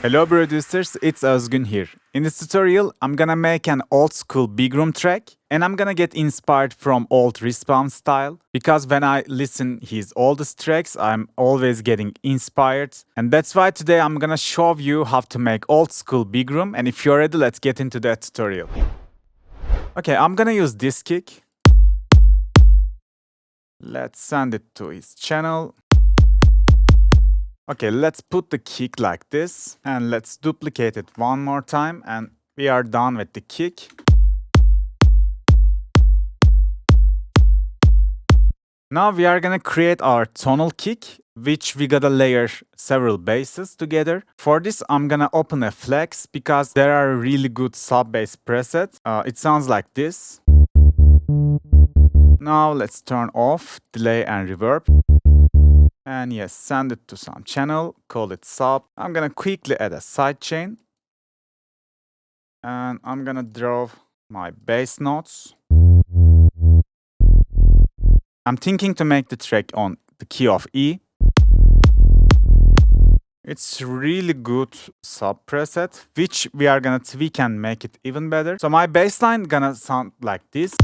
Hello Broducers, it's Özgün here. In this tutorial, I'm gonna make an old school big room track and I'm gonna get inspired from old Respawn style because when I listen his oldest tracks, I'm always getting inspired, and that's why today I'm gonna show you how to make old school big room, and if you're ready, let's get into that tutorial. Okay, I'm gonna use this kick. Let's send it to his channel. Okay, let's put the kick like this and let's duplicate it one more time and we are done with the kick. Now we are gonna create our tonal kick, which we gotta layer several basses together. For this, I'm gonna open a flex because there are really good sub-bass presets. It sounds like this. Now let's turn off delay and reverb. And yes, send it to some channel, call it sub. I'm gonna quickly add a sidechain. And I'm gonna draw my bass notes. I'm thinking to make the track on the key of E. It's really good sub preset, which we are gonna tweak and make it even better. So my bass line gonna sound like this.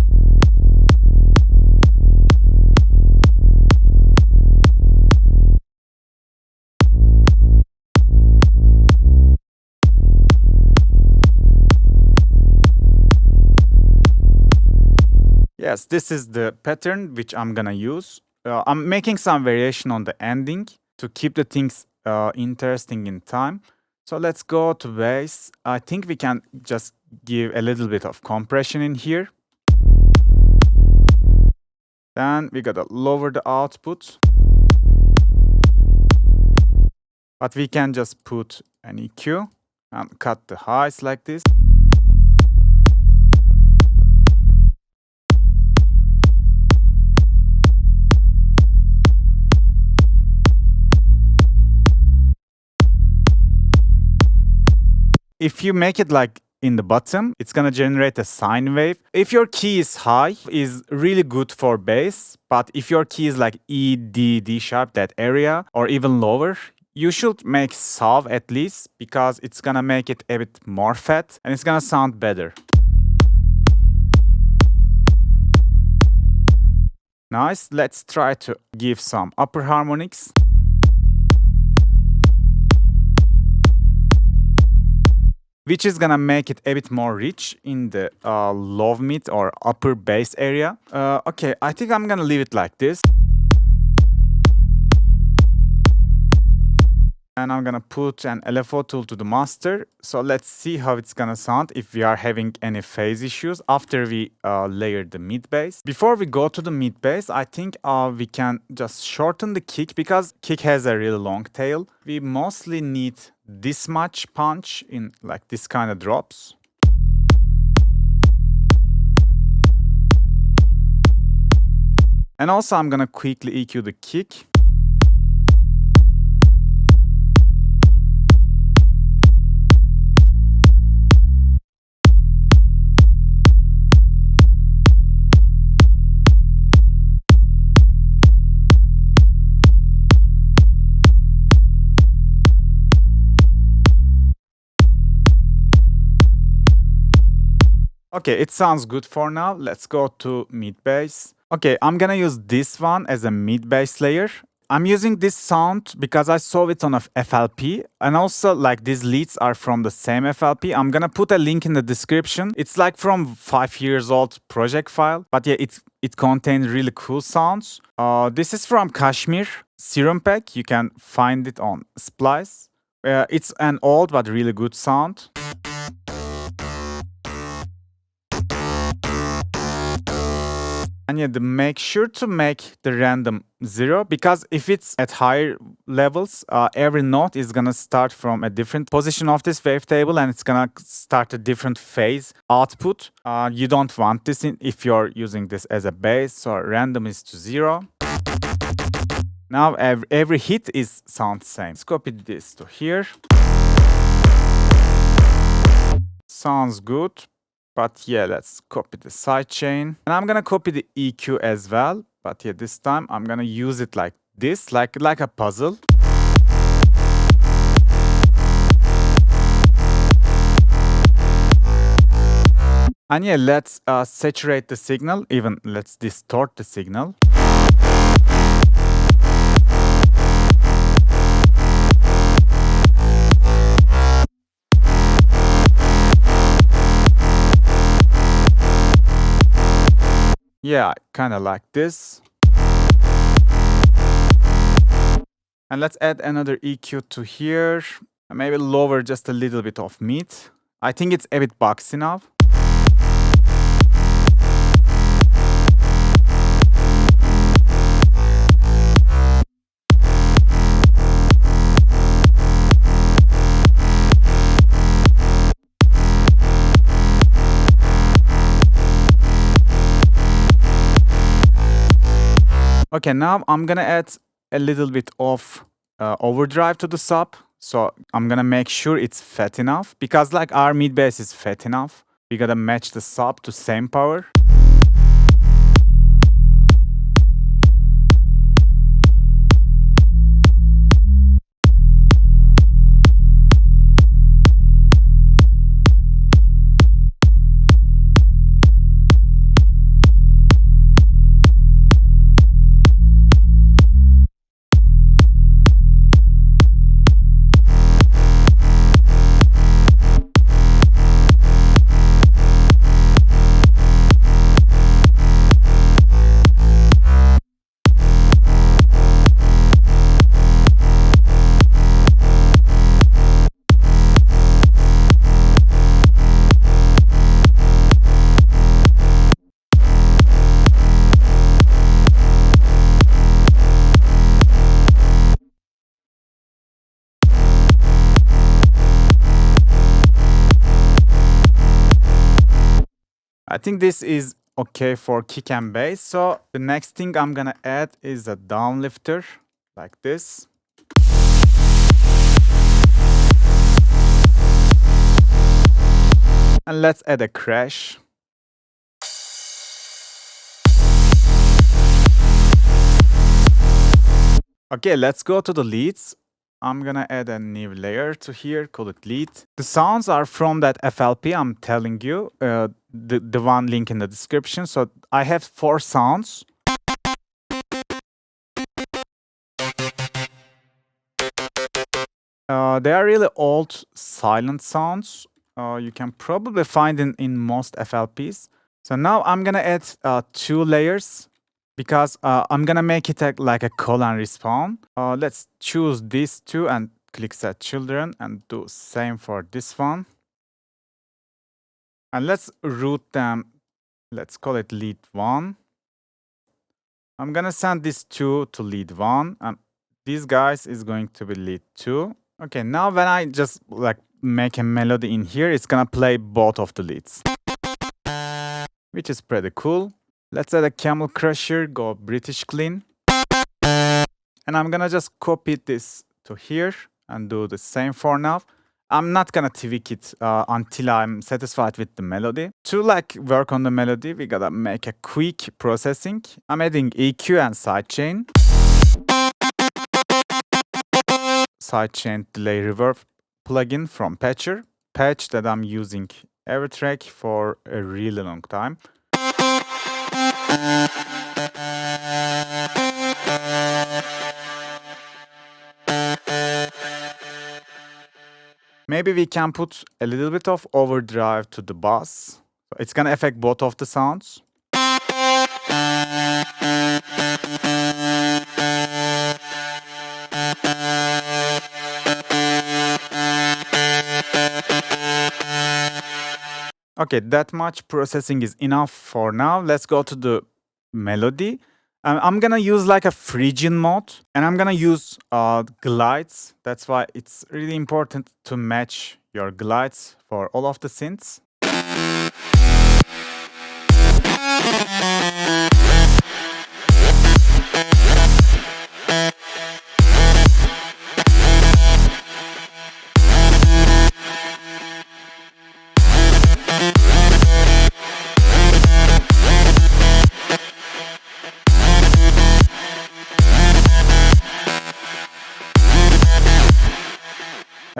Yes, this is the pattern which I'm gonna use. I'm making some variation on the ending to keep the things interesting in time. So let's go to bass. I think we can just give a little bit of compression in here. Then we gotta lower the output. But we can just put an EQ and cut the highs like this. If you make it like in the bottom, it's gonna generate a sine wave. If your key is high, is really good for bass, but if your key is like E, D, D sharp, that area, or even lower, you should make sub at least, because it's gonna make it a bit more fat and it's gonna sound better. Nice, let's try to give some upper harmonics. Which is gonna make it a bit more rich in the low mid or upper bass area. Okay, I think I'm gonna leave it like this. And I'm gonna put an LFO tool to the master. So let's see how it's gonna sound if we are having any phase issues after we layer the mid bass. Before we go to the mid bass, I think we can just shorten the kick because kick has a really long tail. We mostly need this much punch in like this kind of drops. And also I'm gonna quickly EQ the kick. Okay, it sounds good for now. Let's go to mid bass. Okay, I'm gonna use this one as a mid bass layer. I'm using this sound because I saw it on a FLP, and also like these leads are from the same FLP. I'm gonna put a link in the description. It's like from 5 years old project file, but yeah, it contains really cool sounds. This is from Kashmir Serum Pack. You can find it on Splice. It's an old but really good sound. And yeah, make sure to make the random 0, because if it's at higher levels, every note is gonna start from a different position of this wavetable and it's gonna start a different phase output. You don't want this if you're using this as a bass, so random is to 0. Now every hit is sound same. Let's copy this to here. Sounds good. But yeah, let's copy the sidechain. And I'm gonna copy the EQ as well. But yeah, this time I'm gonna use it like this, like a puzzle. And yeah, let's saturate the signal, even let's distort the signal. Yeah, kind of like this. And let's add another EQ to here. Maybe lower just a little bit of mid. I think it's a bit boxy now. Okay, now I'm gonna add a little bit of overdrive to the sub. So I'm gonna make sure it's fat enough, because like our mid bass is fat enough. We gotta match the sub to same power. I think this is okay for kick and bass. So the next thing I'm gonna add is a downlifter, like this. And let's add a crash. Okay, let's go to the leads. I'm gonna add a new layer to here, call it lead. The sounds are from that FLP I'm telling you, the one link in the description. So I have 4 sounds. They are really old silent sounds. You can probably find in most FLPs. So now I'm gonna add 2 layers, because I'm gonna make it like a call and respawn. Let's choose these 2 and click set children and do same for this one. And let's route them. Let's call it lead 1. I'm gonna send these 2 to lead 1, and these guys is going to be lead 2. Okay, now when I just like make a melody in here, it's gonna play both of the leads, which is pretty cool. Let's add a camel crusher, go British clean. And I'm gonna just copy this to here and do the same for now. I'm not gonna tweak it until I'm satisfied with the melody. To like work on the melody, we gotta make a quick processing. I'm adding EQ and sidechain. Sidechain delay reverb plugin from Patcher. Patch that I'm using every track for a really long time. Maybe we can put a little bit of overdrive to the bass. It's gonna affect both of the sounds. Okay, that much processing is enough for now. Let's go to the melody. I'm gonna use like a Phrygian mode, and I'm gonna use glides. That's why it's really important to match your glides for all of the synths.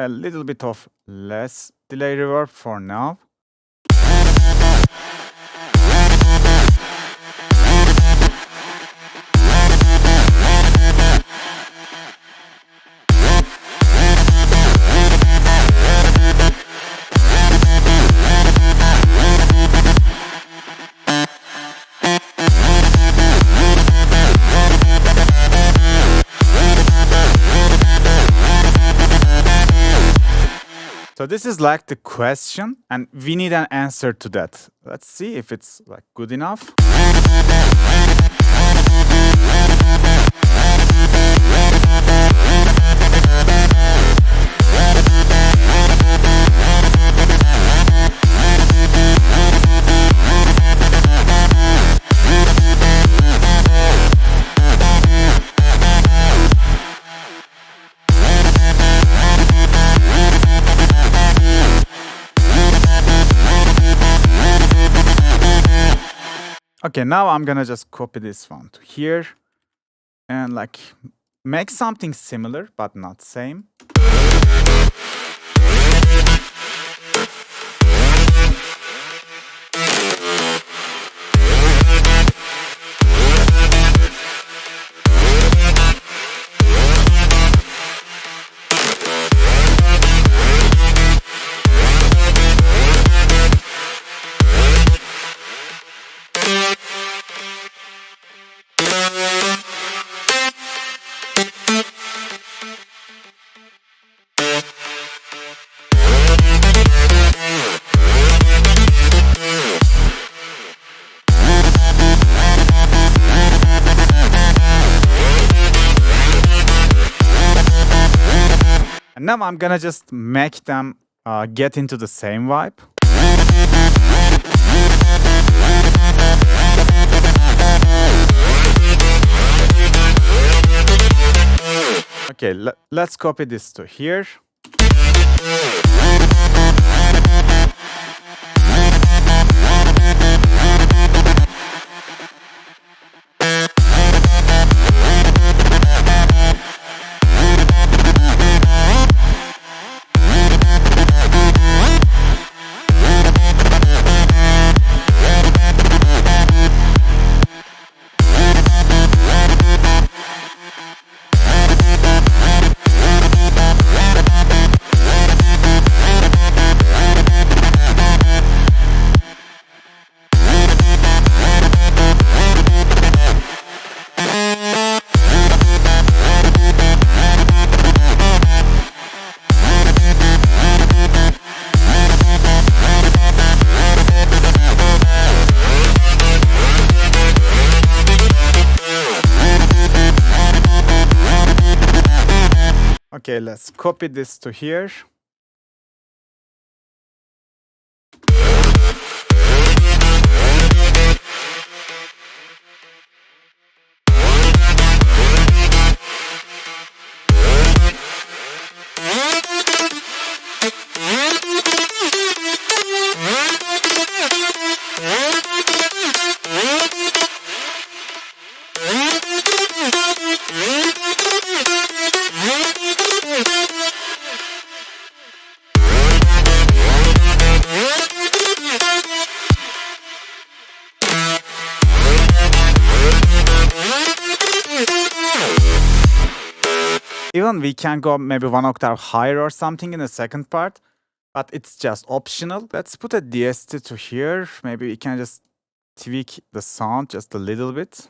A little bit of less delay reverb for now. So this is like the question, and we need an answer to that. Let's see if it's like good enough. Okay, now I'm gonna just copy this one to here and like make something similar but not same. And now I'm gonna just make them get into the same vibe. Okay, let's copy this to here. Okay, let's copy this to here. Even we can go maybe one octave higher or something in the second part, but it's just optional. Let's put a DST to here. Maybe we can just tweak the sound just a little bit.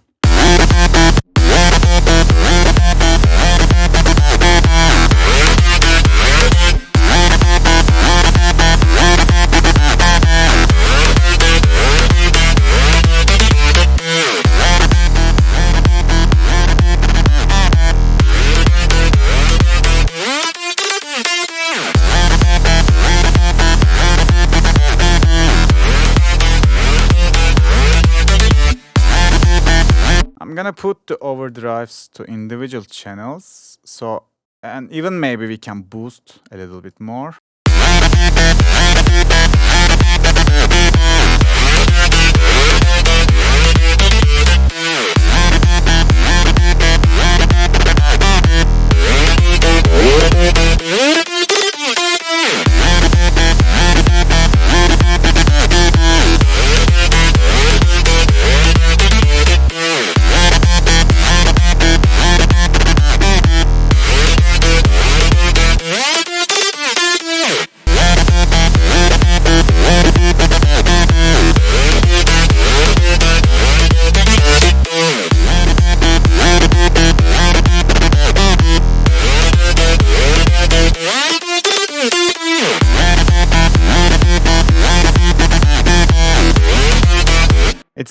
I'm gonna put the overdrives to individual channels, so, and even maybe we can boost a little bit more.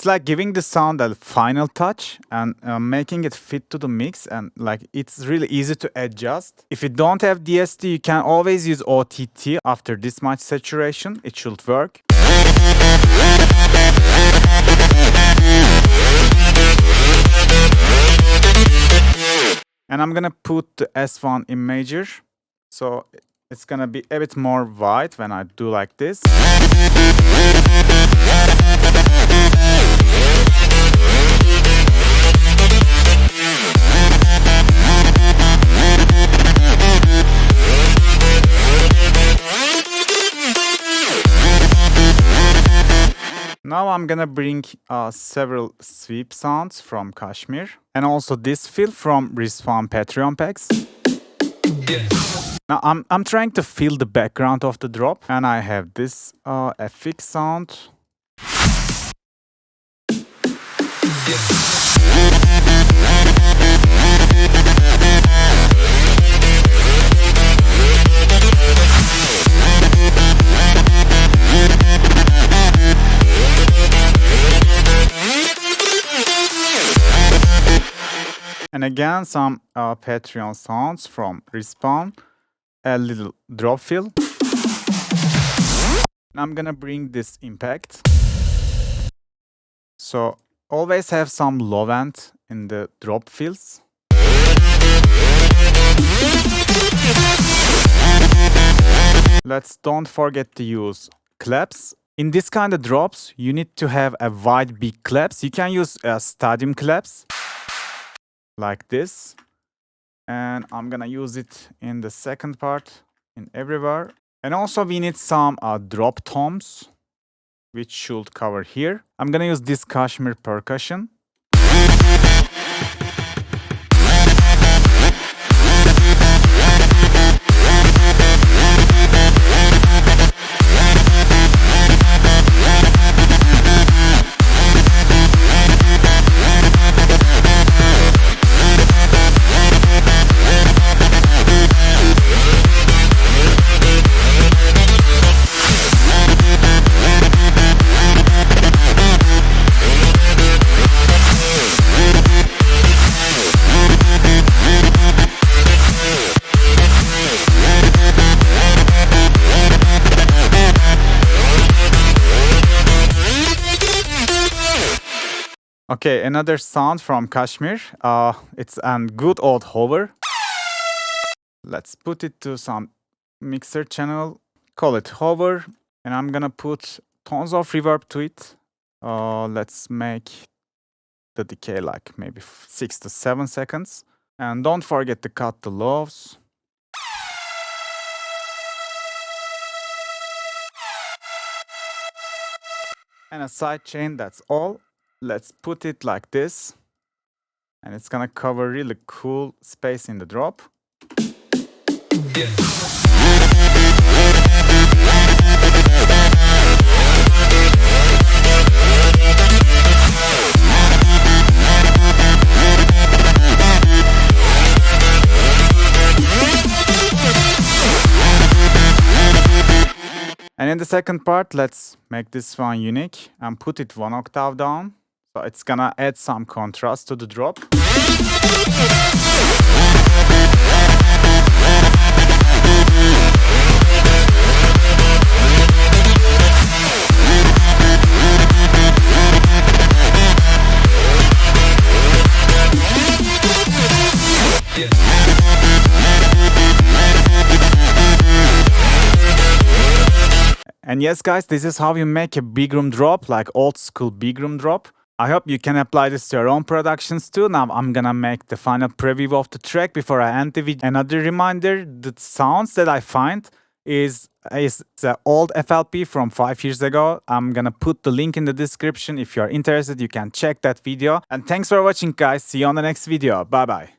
like giving the sound a final touch and making it fit to the mix, and like it's really easy to adjust. If you don't have DST, you can always use OTT after this much saturation. It should work. And I'm gonna put the S1 in major, so it's gonna be a bit more wide when I do like this. Now I'm gonna bring several sweep sounds from Kashmir, and also this fill from Respawn Patreon Percs. Now I'm trying to fill the background of the drop, and I have this FX sound. And again, some Patreon sounds from Respawn, a little drop fill. And I'm gonna bring this impact. So always have some low end in the drop fills. Don't forget to use claps. In this kind of drops, you need to have a wide big claps. You can use stadium claps like this, and I'm gonna use it in the second part in everywhere. And also we need some drop toms, which should cover here. I'm gonna use this Kashmir percussion. Okay, another sound from Kashmir. It's a good old Hoover. Let's put it to some mixer channel. Call it Hoover, and I'm gonna put tons of reverb to it. Let's make the decay like maybe 6 to 7 seconds. And don't forget to cut the lows. And a sidechain, that's all. Let's put it like this, and it's gonna cover really cool space in the drop. And in the second part, let's make this one unique and put it 1 octave down. So it's gonna add some contrast to the drop. And yes, guys, this is how you make a big room drop, like old school big room drop. I hope you can apply this to your own productions too. Now I'm gonna make the final preview of the track before I end the video. Another reminder, the sounds that I find is the old FLP from 5 years ago. I'm gonna put the link in the description. If you're interested, you can check that video. And thanks for watching, guys. See you on the next video. Bye bye.